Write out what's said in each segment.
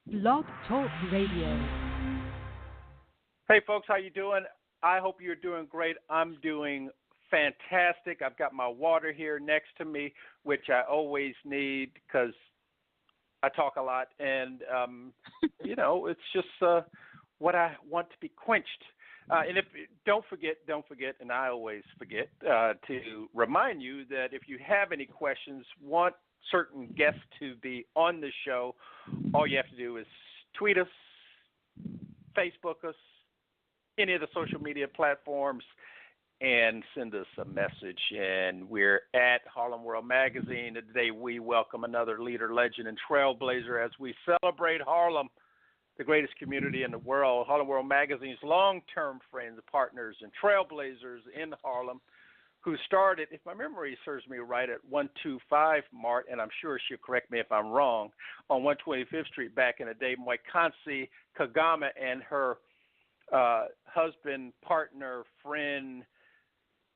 Blog Talk Radio. Hey, folks, how you doing? I hope you're doing great. I'm doing fantastic. I've got my water here next to me, which I always need because I talk a lot, and it's just what I want to be quenched. And if don't forget, and I always forget to remind you that if you have any questions, want certain guests to be on the show, all you have to do is tweet us, Facebook us, any of the social media platforms, and send us a message. And we're at Harlem World Magazine. Today we welcome another leader, legend, and trailblazer as we celebrate Harlem, the greatest community in the world. Harlem World Magazine's long-term friends, partners, and trailblazers in Harlem, who started, if my memory serves me right, at 125 Mart, and I'm sure she'll correct me if I'm wrong, on 125th Street back in the day. Moikgantsi Kgama and her husband, partner, friend,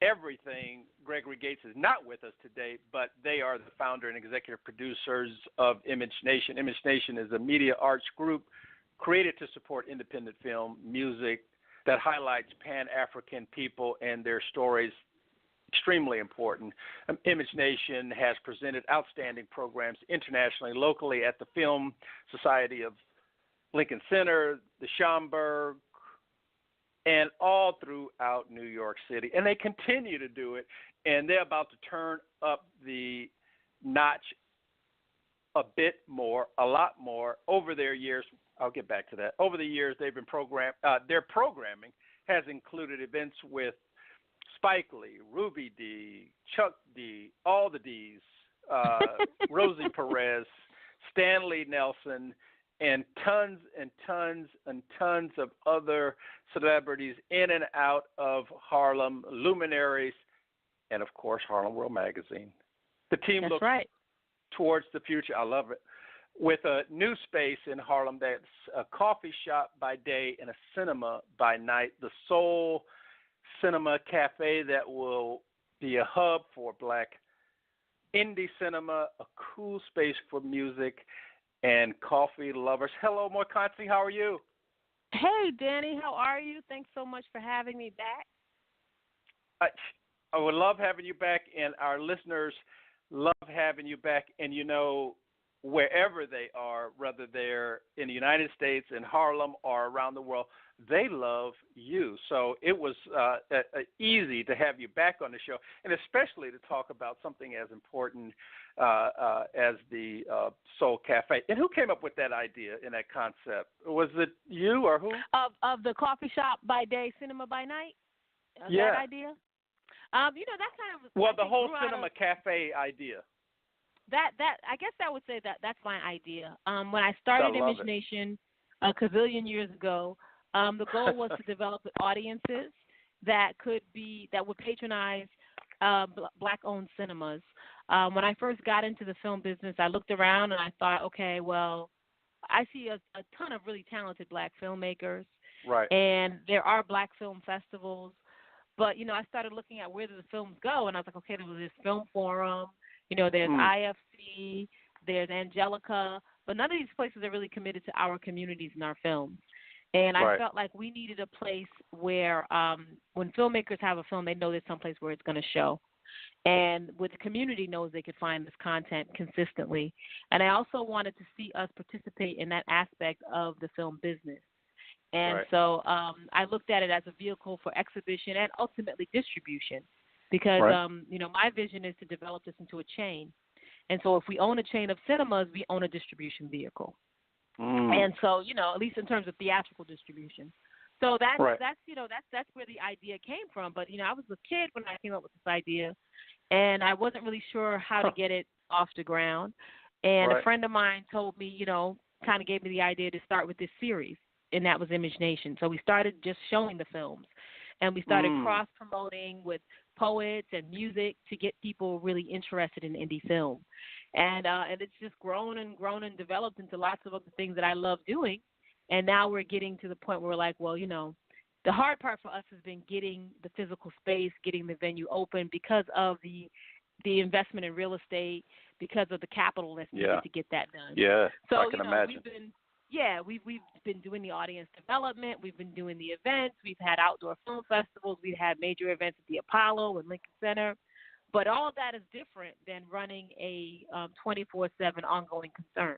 everything, Gregory Gates, is not with us today, but they are the founder and executive producers of ImageNation. ImageNation is a media arts group created to support independent film, music that highlights Pan-African people and their stories. Extremely important. ImageNation has presented outstanding programs internationally, locally at the Film Society of Lincoln Center, the Schomburg, and all throughout New York City. And they continue to do it, and they're about to turn up the notch a bit more, a lot more, over their years. I'll get back to that. Over the years, they've been their programming has included events with Spike Lee, Ruby D, Chuck D, all the Ds, Rosie Perez, Stanley Nelson, and tons and tons and tons of other celebrities in and out of Harlem, luminaries, and, of course, Harlem World Magazine. The team looks towards the future. I love it. With a new space in Harlem that's a coffee shop by day and a cinema by night, the Soul Cinema Cafe that will be a hub for black indie cinema, a cool space for music and coffee lovers. Hello, Moikgantsi. How are you? Hey, Danny. How are you? Thanks so much for having me back. I would love having you back, and our listeners love having you back. And, wherever they are, whether they're in the United States, in Harlem, or around the world, they love you. So it was easy to have you back on the show, and especially to talk about something as important as the Soul Cafe. And who came up with that idea and that concept? Was it you or who? Of the coffee shop by day, cinema by night? Yeah. That idea? That kind of... Well, the whole cinema cafe idea. That I guess I would say that's my idea. When I started ImageNation a gazillion years ago, the goal was to develop audiences that would patronize black-owned cinemas. When I first got into the film business, I looked around and I thought, okay, well, I see a ton of really talented black filmmakers, right? And there are black film festivals, but I started looking at where do the films go, and I was like, okay, there was this film forum. There's IFC, there's Angelica, but none of these places are really committed to our communities and our films. And I felt like we needed a place where when filmmakers have a film, they know there's someplace where it's going to show. And where the community knows they could find this content consistently. And I also wanted to see us participate in that aspect of the film business. And so I looked at it as a vehicle for exhibition and ultimately distribution. Because, my vision is to develop this into a chain. And so if we own a chain of cinemas, we own a distribution vehicle. And so, at least in terms of theatrical distribution. So that's where the idea came from. But, I was a kid when I came up with this idea, and I wasn't really sure how to get it off the ground. And a friend of mine told me, kind of gave me the idea to start with this series, and that was ImageNation. So we started just showing the films. And we started cross-promoting with poets and music to get people really interested in indie film. And it's just grown and developed into lots of other things that I love doing. And now we're getting to the point where we're like, well, the hard part for us has been getting the physical space, getting the venue open because of the investment in real estate, because of the capital that's needed to get that done. Yeah, so, I can imagine. yeah, we've been doing the audience development. We've been doing the events. We've had outdoor film festivals. We've had major events at the Apollo and Lincoln Center. But all of that is different than running a 24/7 ongoing concern.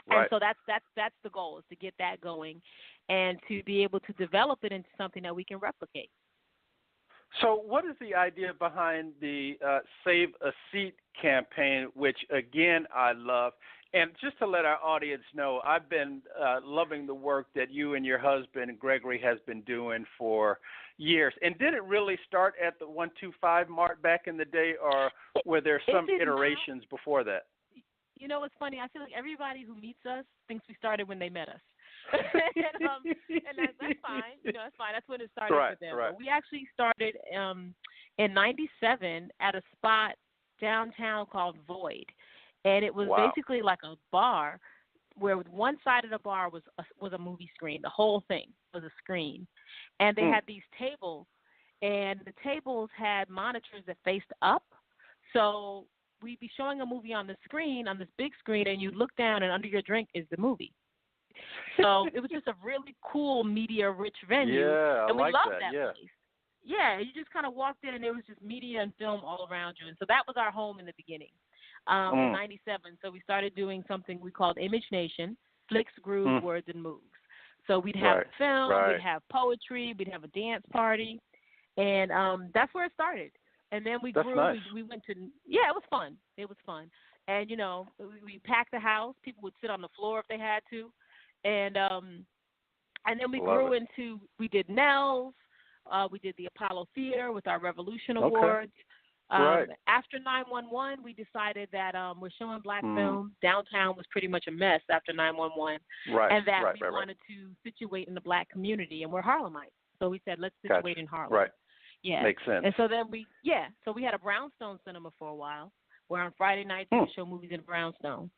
Right. And so that's the goal, is to get that going and to be able to develop it into something that we can replicate. So what is the idea behind the Save a Seat campaign, which, again, I love? And just to let our audience know, I've been loving the work that you and your husband, Gregory, has been doing for years. And did it really start at the 125 mark back in the day, or were there some iterations before that? You know, it's funny. I feel like everybody who meets us thinks we started when they met us. and that's fine. You know, that's fine. That's when it started for them. Right. But we actually started in '97 at a spot downtown called Void. And it was basically like a bar where one side of the bar was a movie screen. The whole thing was a screen. And they had these tables, and the tables had monitors that faced up. So we'd be showing a movie on the screen, on this big screen, and you look down, and under your drink is the movie. So it was just a really cool media-rich venue. Yeah, and we like loved that. place. Yeah, you just kind of walked in, and there was just media and film all around you. And so that was our home in the beginning. In '97, so we started doing something we called ImageNation, Flicks, Grooves, Words, and Moves. So we'd have film, we'd have poetry, we'd have a dance party, and that's where it started. And then we grew. Nice. We went to, it was fun. It was fun. And, you know, we packed the house. People would sit on the floor if they had to. And then we grew into, we did Nels. We did the Apollo Theater with our Revolution Awards. After 9/11, we decided that we're showing black film. Downtown was pretty much a mess after 9/11, and that we wanted to situate in the black community, and we're Harlemites, so we said let's situate in Harlem. Right. Yeah. Makes sense. And so then so we had a brownstone cinema for a while, where on Friday nights we would show movies in brownstone,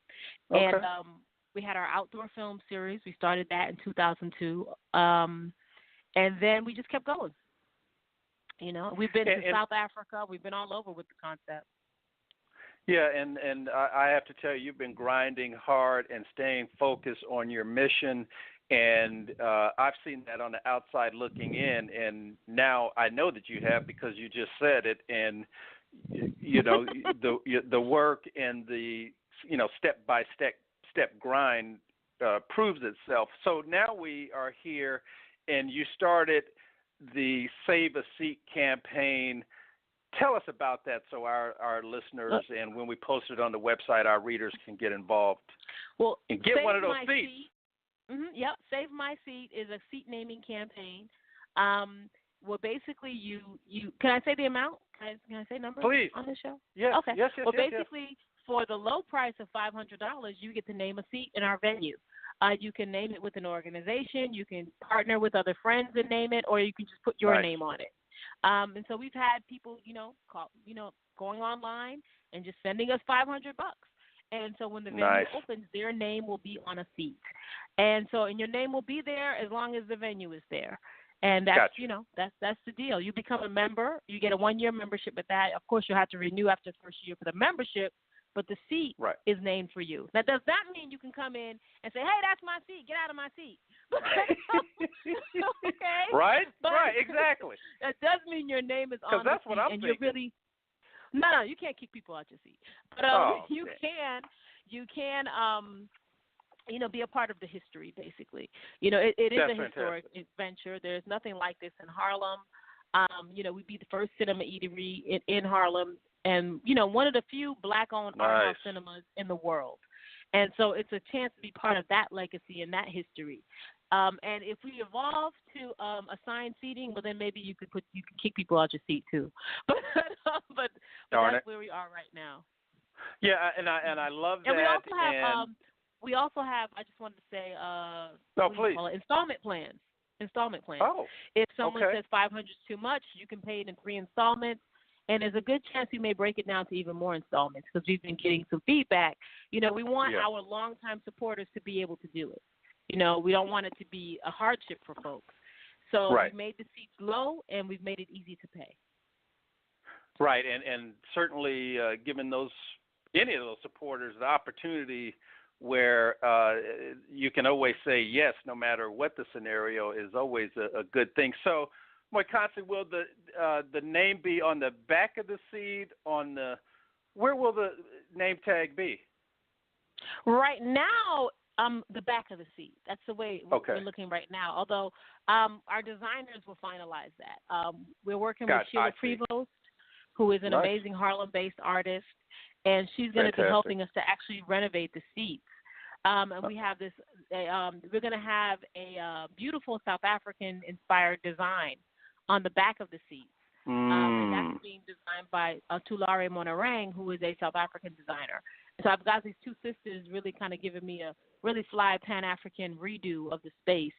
and we had our outdoor film series. We started that in 2002, and then we just kept going. You know, we've been to South Africa. We've been all over with the concept. Yeah, and I have to tell you, you've been grinding hard and staying focused on your mission. And I've seen that on the outside looking in. And now I know that you have, because you just said it. And, you know, the work and the, you know, step-by-step grind proves itself. So now we are here, and you started the Save a Seat campaign. Tell us about that, so our listeners, and when we post it on the website, our readers can get involved. Well, and get one of those seats. Yep, Save My Seat is a seat naming campaign. Well, basically, you can I say the amount? Can I say numbers? Please. On the show? Yes. Okay. Yes. Well, basically, for the low price of $500, you get to name a seat in our venue. You can name it with an organization. You can partner with other friends and name it, or you can just put your name on it. And so we've had people, going online and just sending us $500. And so when the venue opens, their name will be on a seat. And your name will be there as long as the venue is there. And that's, that's the deal. You become a member. You get a 1-year membership with that. Of course, you'll have to renew after the first year for the membership. But the seat is named for you. Now, does that mean you can come in and say, hey, that's my seat. Get out of my seat. Okay? Right, exactly. That does mean your name is on the seat. Because that's what I'm thinking. You're really – no, you can't kick people out your seat. But you can, be a part of the history, basically. It is a historic adventure. There's nothing like this in Harlem. We'd be the first cinema eatery in Harlem. And, one of the few black-owned art house cinemas in the world. And so it's a chance to be part of that legacy and that history. And if we evolve to assigned seating, well, then maybe you could kick people out your seat too. But that's where we are right now. Yeah, and I love that. And we also have. I just wanted to say. Please. Installment plans. Oh. If someone says 500 is too much, you can pay it in 3 installments. And there's a good chance we may break it down to even more installments, because we've been getting some feedback. We want our longtime supporters to be able to do it. We don't want it to be a hardship for folks. So we've made the seats low, and we've made it easy to pay. Right, and certainly given any of those supporters the opportunity where, you can always say yes, no matter what the scenario is. Always a good thing. So, Moikgantsi, will the name be on the back of the seed? Where will the name tag be? Right now, the back of the seat. That's the way we're looking right now. Although our designers will finalize that. We're working with Sheila Prevost, who is an amazing Harlem-based artist, and she's going to be helping us to actually renovate the seats. And we have this. We're going to have a beautiful South African-inspired design on the back of the seats. And that's being designed by Tulare Monarang, who is a South African designer. So I've got these two sisters really kind of giving me a really fly Pan-African redo of the space.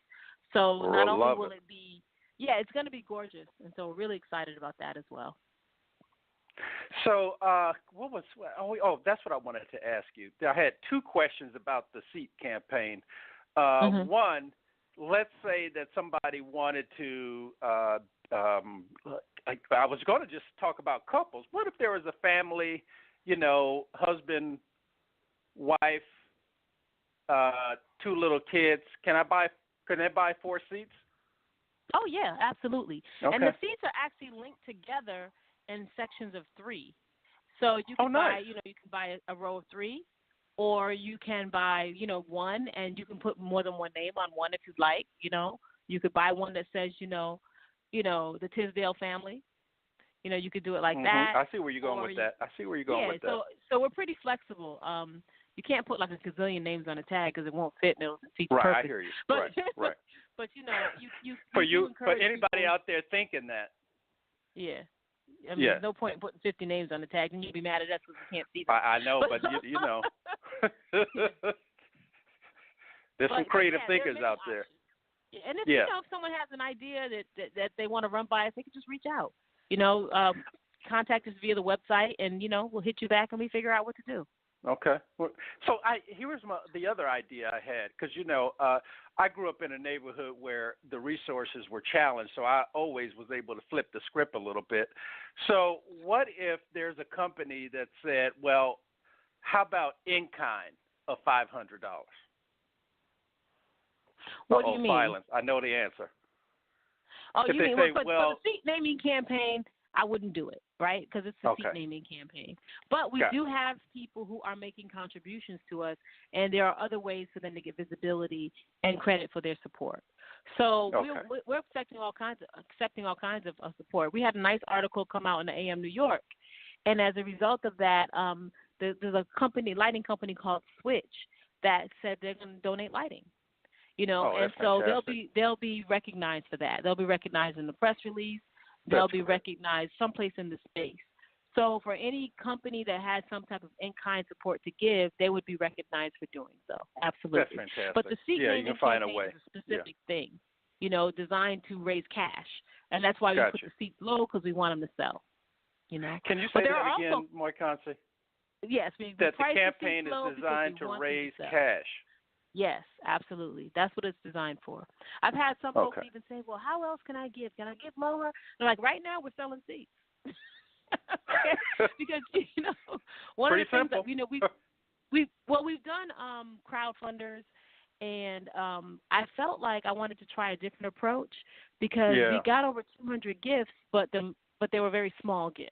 So not only will it be, it's going to be gorgeous. And so we're really excited about that as well. So that's what I wanted to ask you. I had two questions about the seat campaign. One, let's say that somebody wanted to I was going to just talk about couples. What if there was a family, husband, wife, two little kids? Can they buy 4 seats? Oh yeah, absolutely. Okay. And the seats are actually linked together in sections of 3. So you can buy, you can buy a row of 3, or you can buy, 1, and you can put more than one name on one if you'd like. You could buy one that says, the Tisdale family. You could do it like that. I see where you're going with that. So we're pretty flexible. You can't put like a gazillion names on a tag because it won't fit and it'll defeat the purpose. I hear you. But, right. But you for anybody out there thinking that. Yeah. I mean, there's no point in putting 50 names on the tag, and you'd be mad at us because we can't see them. I know, but you know. There's some creative thinkers out there. Yeah, and if someone has an idea that they want to run by us, they can just reach out. Contact us via the website, and we'll hit you back and we figure out what to do. Okay. So here's the other idea I had, because I grew up in a neighborhood where the resources were challenged, so I always was able to flip the script a little bit. So what if there's a company that said, well, how about in kind of $500? What do you mean? Silence. I know the answer. Oh, you mean for the seat naming campaign? I wouldn't do it, right? Because it's a seat naming campaign. But we do have people who are making contributions to us, and there are other ways for them to get visibility and credit for their support. So we're accepting all kinds of support. We had a nice article come out in the AM New York, and as a result of that, there's a lighting company called Switch that said they're going to donate lighting. And so they'll be recognized for that. They'll be recognized in the press release. They'll be recognized someplace in the space. So for any company that has some type of in-kind support to give, they would be recognized for doing so. Absolutely. That's fantastic. But the seat naming you can find a way. is a specific thing, designed to raise cash. And that's why we put the seats low, because we want them to sell. Can you say that again, Moikgantsi? Yes. That the campaign is designed to raise cash. Yes, absolutely. That's what it's designed for. I've had some folks even say, well, how else can I give? Can I give lower? They're like, right now we're selling seats. Because, one Pretty of the things simple. that, we've done crowdfunders, and I felt like I wanted to try a different approach because we got over 200 gifts, but they were very small gifts.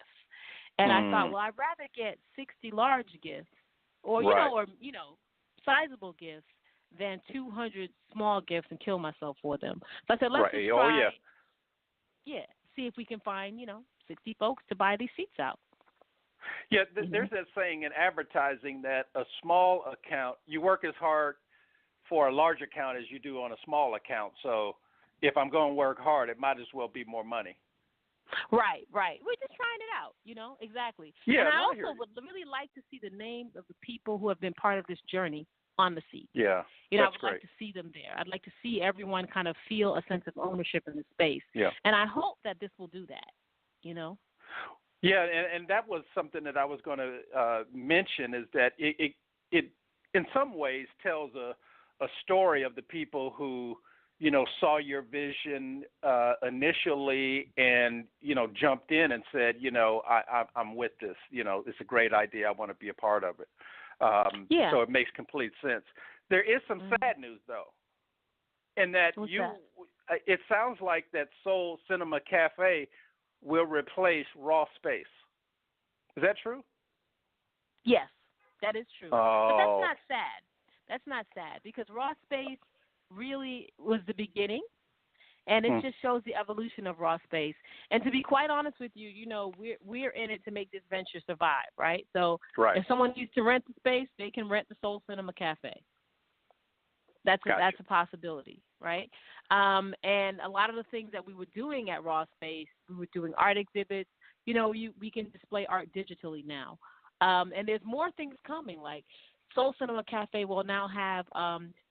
And I thought, well, I'd rather get 60 large gifts or sizable gifts than 200 small gifts and kill myself for them. So I said, let's just try, see if we can find, 60 folks to buy these seats out. Yeah, there's that saying in advertising that a small account, you work as hard for a large account as you do on a small account. So if I'm going to work hard, it might as well be more money. Right. We're just trying it out, exactly. Yeah, and I also would really like to see the names of the people who have been part of this journey on the seat. Yeah, I would like to see them there. I'd like to see everyone kind of feel a sense of ownership in the space. Yeah. And I hope that this will do that, Yeah, and that was something that I was going to mention, is that it in some ways tells a story of the people who, saw your vision initially and, jumped in and said, I'm with this. It's a great idea. I want to be a part of it. So it makes complete sense. There is some sad news though, in that What's that? It sounds like that Soul Cinema Cafe will replace Raw Space. Is that true? Yes, that is true. Oh. But that's not sad. That's not sad because Raw Space really was the beginning, and it just shows the evolution of Raw Space. And to be quite honest with you, you know, we're in it to make this venture survive, right? So if someone needs to rent the space, they can rent the Soul Cinema Cafe. That's a possibility, right? And a lot of the things that we were doing at Raw Space, we were doing art exhibits. You know, we can display art digitally now. And there's more things coming, like Soul Cinema Cafe will now have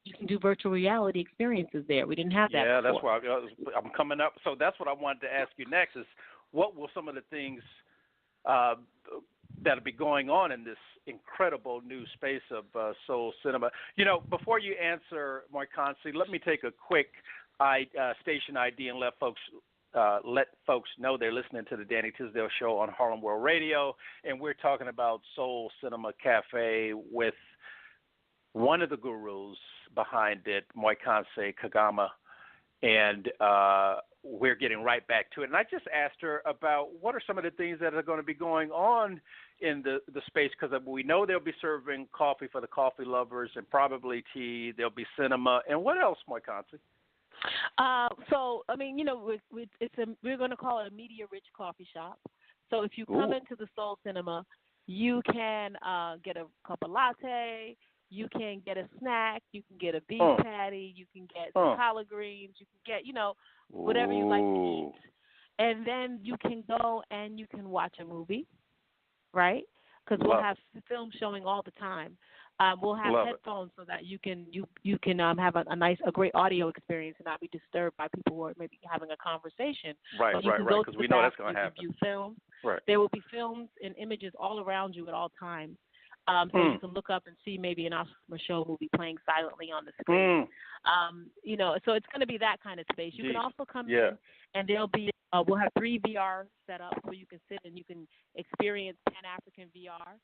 you can do virtual reality experiences there. We didn't have that before. That's why I'm coming up. So that's what I wanted to ask you next is what will some of the things that'll be going on in this incredible new space of Soul Cinema. You know, before you answer, Moikgantsi, let me take a quick station ID and let folks know they're listening to the Danny Tisdale Show on Harlem World Radio, and we're talking about Soul Cinema Cafe with one of the gurus behind it, Moikgantsi Kgama, and we're getting right back to it. And I just asked her about what are some of the things that are going to be going on in the space, because we know they'll be serving coffee for the coffee lovers and probably tea. There'll be cinema. And what else, Moikgantsi? So, I mean, you know, we're going to call it a media-rich coffee shop. So if you come into the Soul Cinema, you can get a cup of latte, you can get a snack, you can get a beef patty, you can get some collard greens, you can get, you know, whatever you like to eat. And then you can go and you can watch a movie, right? Because we'll have films showing all the time. We'll have headphones so that you can have a great audio experience and not be disturbed by people who are maybe having a conversation. Right, because we know that's going to happen. You can view films. Right. There will be films and images all around you at all times. So you can look up and see maybe an Oscar show movie playing silently on the screen. You know, so it's going to be that kind of space. You can also come in and there'll be we'll have 3 VR setups where you can sit and you can experience Pan-African VR.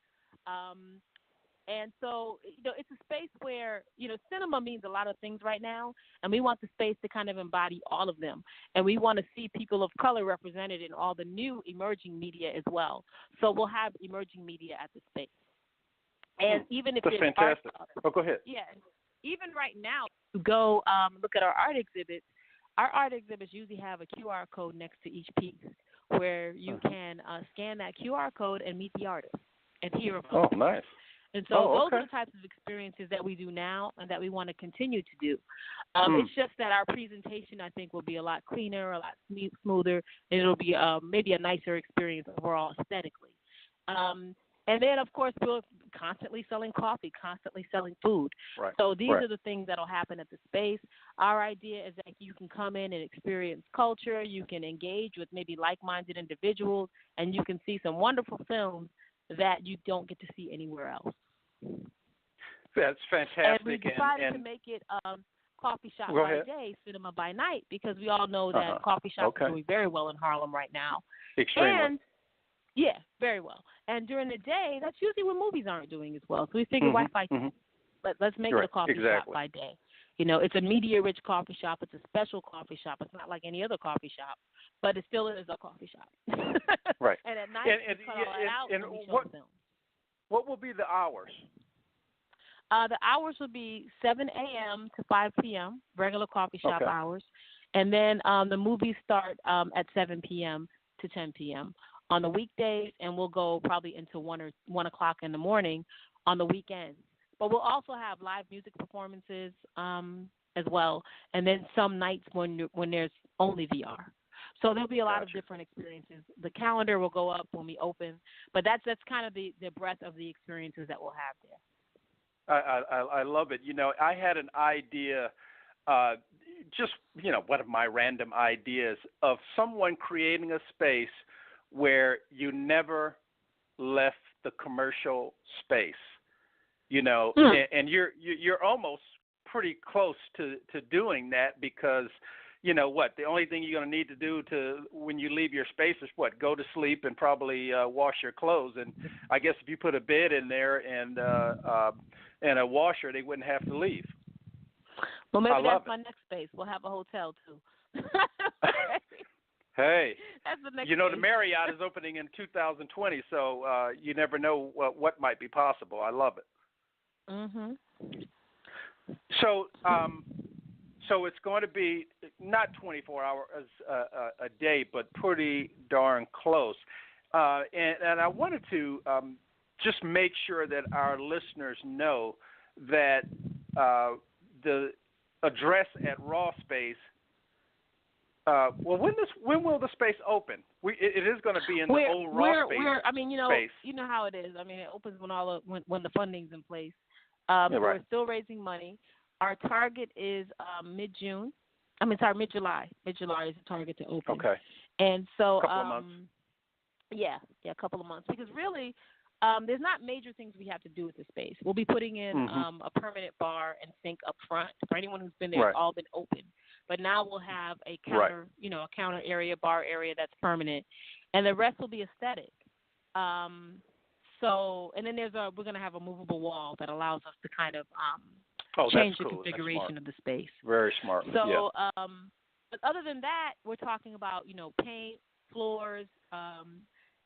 And so, you know, it's a space where, you know, cinema means a lot of things right now, and we want the space to kind of embody all of them. And we want to see people of color represented in all the new emerging media as well. So we'll have emerging media at the space. And even if that's it's fantastic. Go ahead. Yeah. Even right now, to go look at our art exhibits usually have a QR code next to each piece where you can scan that QR code and meet the artist and hear about it. Oh, nice. And so those are the types of experiences that we do now and that we want to continue to do. It's just that our presentation, I think, will be a lot cleaner, a lot smoother, and it'll be maybe a nicer experience overall aesthetically. And then, of course, we're constantly selling coffee, constantly selling food. Right. So these are the things that will happen at the space. Our idea is that you can come in and experience culture. You can engage with maybe like-minded individuals, and you can see some wonderful films that you don't get to see anywhere else. That's fantastic. And we decided to make it coffee shop by day, cinema by night, because we all know that coffee shops are doing very well in Harlem right now. Extremely. And yeah, very well. And during the day, that's usually when movies aren't doing as well. So we figured, why fight? Let's make it a coffee shop by day. You know, it's a media-rich coffee shop. It's a special coffee shop. It's not like any other coffee shop, but it still is a coffee shop. Right. And at night, we cut all that out and we show films. What will be the hours? The hours will be 7 a.m. to 5 p.m., regular coffee shop hours. And then the movies start at 7 p.m. to 10 p.m. on the weekdays, and we'll go probably into 1 o'clock in the morning on the weekends. But we'll also have live music performances as well, and then some nights when there's only VR. So there'll be a lot of different experiences. The calendar will go up when we open, but that's kind of the breadth of the experiences that we'll have there. I love it. You know, I had an idea, just, you know, one of my random ideas of someone creating a space where you never left the commercial space, you know, and you're almost pretty close to doing that because, you know what, the only thing you're going to need to do when you leave your space is go to sleep and probably wash your clothes. And I guess if you put a bed in there and and a washer, they wouldn't have to leave. Well, maybe that's my next space. We'll have a hotel too. Hey, that's the next you know, space. the Marriott is opening in 2020, so you never know what might be possible. I love it. Mhm. So, so it's going to be not 24 hours a day, but pretty darn close. And I wanted to just make sure that our listeners know that the address at Raw Space. Well, when will the space open? It is going to be in the old Raw Space. I mean, you know, space. You know how it is. I mean, it opens when the funding's in place. Yeah, so right. We're still raising money. Our target is mid-June. Mid-July. Mid-July is the target to open. Okay. And so, couple of months. Yeah, a couple of months. Because really, there's not major things we have to do with the space. We'll be putting in a permanent bar and sink up front. For anyone who's been there, It's all been open. But now we'll have a counter, a counter area, bar area that's permanent, and the rest will be aesthetic. And then we're going to have a movable wall that allows us to kind of change the configuration of the space. Very smart. So, but other than that, we're talking about, paint, floors,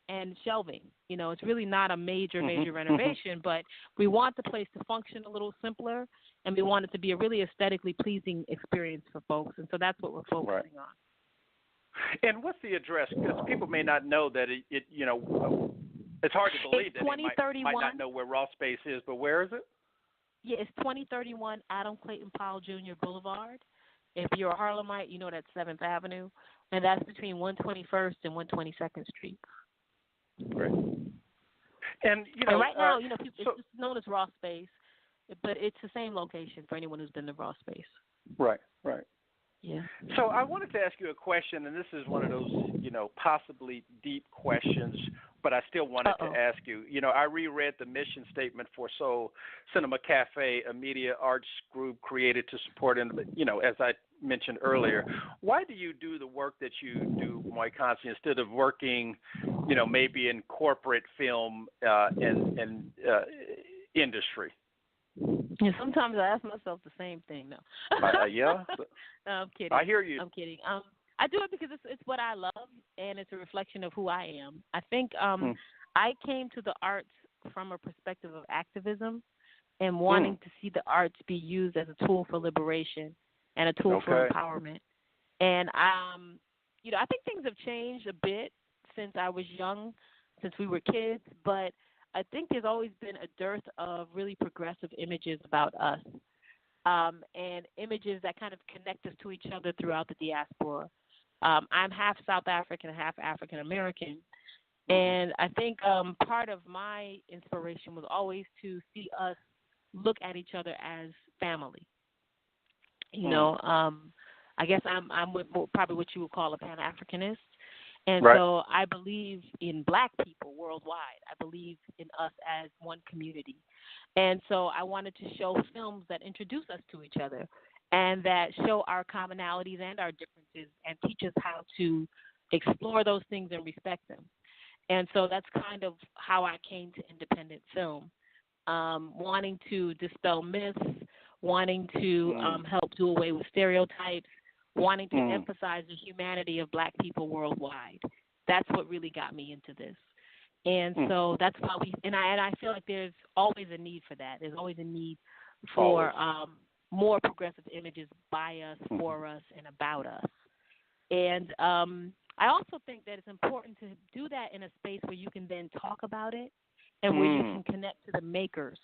and shelving. It's really not a major renovation, but we want the place to function a little simpler, and we want it to be a really aesthetically pleasing experience for folks. And so that's what we're focusing on. And what's the address? Because people may not know that it's hard to believe that they might not know where Raw Space is, but where is it? Yeah, it's 2031 Adam Clayton Powell Jr. Boulevard. If you're a Harlemite, you know that's 7th Avenue, and that's between 121st and 122nd Street. Great. And right now, it's just known as Raw Space, but it's the same location for anyone who's been to Raw Space. Right. Yeah. So I wanted to ask you a question, and this is one of those, possibly deep questions, but I still wanted to ask you. I reread the mission statement for Soul Cinema Cafe, a media arts group created to support, as I mentioned earlier. Why do you do the work that you do, Moikgantsi, instead of working, maybe in corporate film and industry? Yeah, sometimes I ask myself the same thing. No. Yeah. No, I'm kidding. I hear you. I'm kidding. I do it because it's what I love, and it's a reflection of who I am. I think I came to the arts from a perspective of activism and wanting to see the arts be used as a tool for liberation and a tool for empowerment. And I think things have changed a bit since I was young, since we were kids, but I think there's always been a dearth of really progressive images about us, and images that kind of connect us to each other throughout the diaspora. I'm half South African, half African American, and I think part of my inspiration was always to see us look at each other as family. I guess I'm probably what you would call a Pan-Africanist. And so I believe in Black people worldwide. I believe in us as one community. And so I wanted to show films that introduce us to each other and that show our commonalities and our differences and teach us how to explore those things and respect them. And so that's kind of how I came to independent film, wanting to dispel myths, wanting to help do away with stereotypes, wanting to emphasize the humanity of Black people worldwide. That's what really got me into this. And so that's why I feel like there's always a need for that. There's always a need for more progressive images by us, for us, and about us. And I also think that it's important to do that in a space where you can then talk about it and where you can connect to the makers.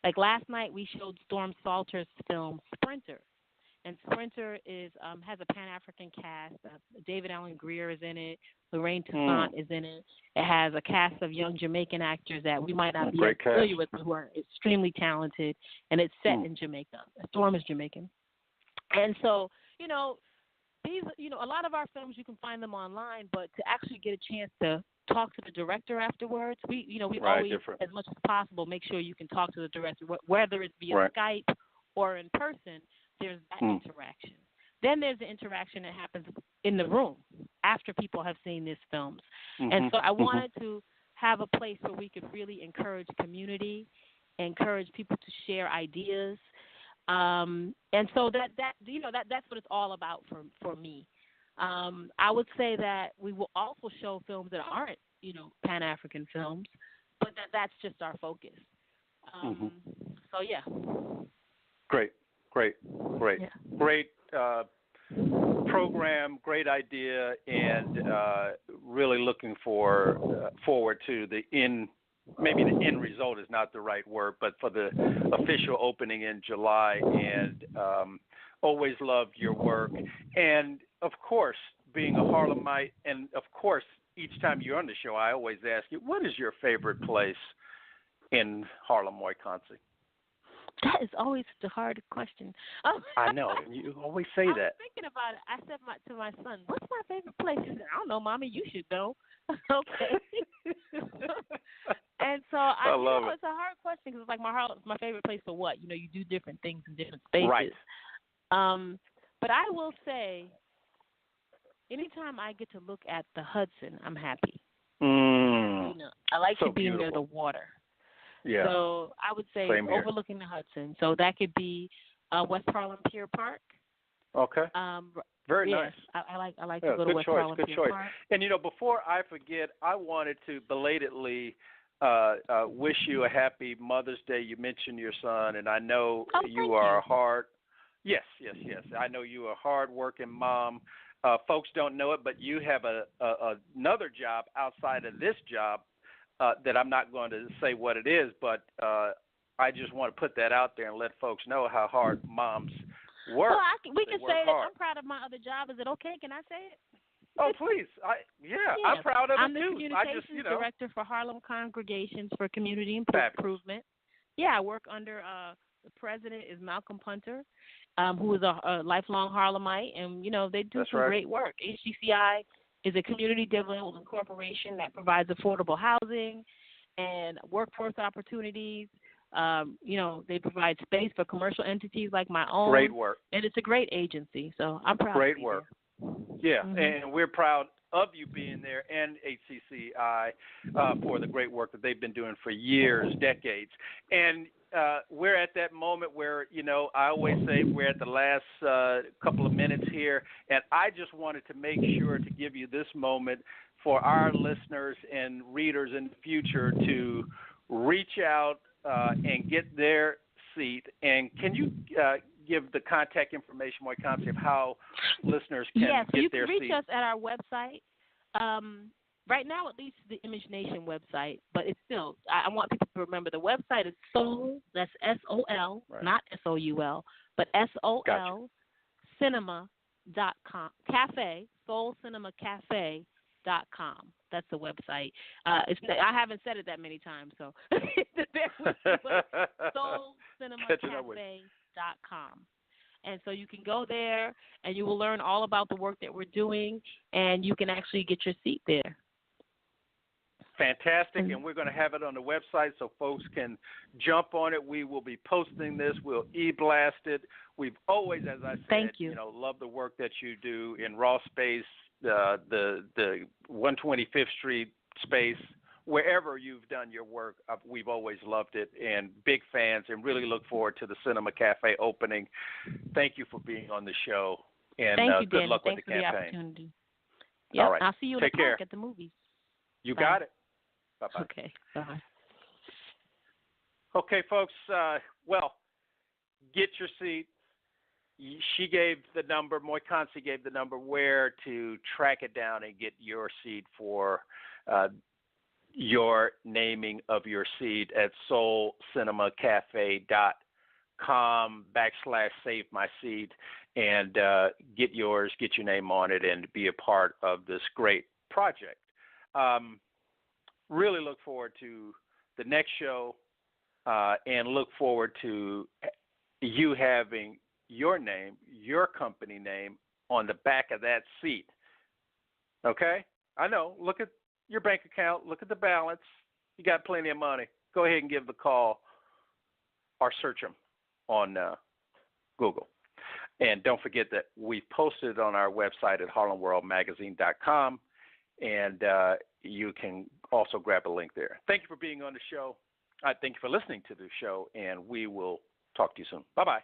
Like last night we showed Storm Salter's film Sprinter. And Sprinter has a Pan-African cast. David Allen Greer is in it. Lorraine Toussaint is in it. It has a cast of young Jamaican actors that we might not be familiar with, but who are extremely talented. And it's set in Jamaica. Storm is Jamaican. And so, these, a lot of our films, you can find them online, but to actually get a chance to talk to the director afterwards, we always, as much as possible, make sure you can talk to the director, whether it's via Skype or in person. There's that interaction. Then there's the interaction that happens in the room after people have seen these films. And so I wanted to have a place where we could really encourage community encourage people to share ideas. And so that's what it's all about for me. I would say that we will also show films that aren't, Pan-African films, but that's just our focus. So, yeah. Great. Yeah. Great program, great idea, and really looking forward to the end. Maybe the end result is not the right word, but for the official opening in July. And always loved your work. And, of course, being a Harlemite, and, of course, each time you're on the show, I always ask you, what is your favorite place in Harlem, Moikgantsi? That is always the hard question. I know. You always say that. I was thinking about it. I said to my son, what's my favorite place? He said, I don't know, Mommy. You should know. Okay. And so I love it. It's a hard question because it's like my favorite place for what? You do different things in different spaces. Right. But I will say, anytime I get to look at the Hudson, I'm happy. I like to be near the water. Yeah. So I would say overlooking the Hudson. So that could be West Harlem Pier Park. Okay. Very nice. I like to go to West Harlem Pier Park. And before I forget, I wanted to belatedly wish you a happy Mother's Day. You mentioned your son, and I know you are a hard. Yes. I know you are a hard-working mom. Folks don't know it, but you have another job outside of this job. That I'm not going to say what it is, but I just want to put that out there and let folks know how hard moms work. Well, we can say that I'm proud of my other job. Is it okay? Can I say it? Oh, please. I'm proud of I'm it, the too. communications director for Harlem Congregations for Community Improvement. Yeah, I work under the president is Malcolm Punter, who is a lifelong Harlemite, and, they do some great work. HCCI is a community development corporation that provides affordable housing and workforce opportunities. They provide space for commercial entities like my own. Great work. And it's a great agency, so I'm proud Great to be work. there. Yeah, and we're proud of you being there and HCCI for the great work that they've been doing for years, decades. And we're at that moment where, I always say we're at the last couple of minutes here, and I just wanted to make sure to give you this moment for our listeners and readers in the future to reach out and get their seat. And can you give the contact information, Moikgantsi, of how listeners can get their seat? Yeah, so you can reach us at our website. Right now, at least the ImageNation website, but it's still, I want people to remember the website is Soul, that's S-O-L, not S-O-U-L, but S-O-L, cinema.com, cafe, soulcinemacafe.com. That's the website. I haven't said it that many times, so bear with me, but soulcinemacafe.com. And so you can go there, and you will learn all about the work that we're doing, and you can actually get your seat there. Fantastic, and we're going to have it on the website so folks can jump on it. We will be posting this. We'll e-blast it. We've always, as I said, love the work that you do in Raw Space, the 125th Street space, wherever you've done your work. We've always loved it, and big fans, and really look forward to the Cinema Cafe opening. Thank you for being on the show, and good luck with the campaign. Thanks for the opportunity. Yep, all right. I'll see you in the park at the movies. You got it. Bye-bye. Okay, bye. Okay, folks, get your seat. She gave the number, Moikgantsi gave the number where to track it down and get your seat for your naming of your seat at soulcinemacafe.com/save my seat and get yours, get your name on it, and be a part of this great project. Really look forward to the next show and look forward to you having your name, your company name on the back of that seat. Okay? I know. Look at your bank account. Look at the balance. You got plenty of money. Go ahead and give the call or search them on Google. And don't forget that we posted it on our website at harlemworldmagazine.com, and you can also grab a link there. Thank you for being on the show. I thank you for listening to the show, and we will talk to you soon. Bye-bye.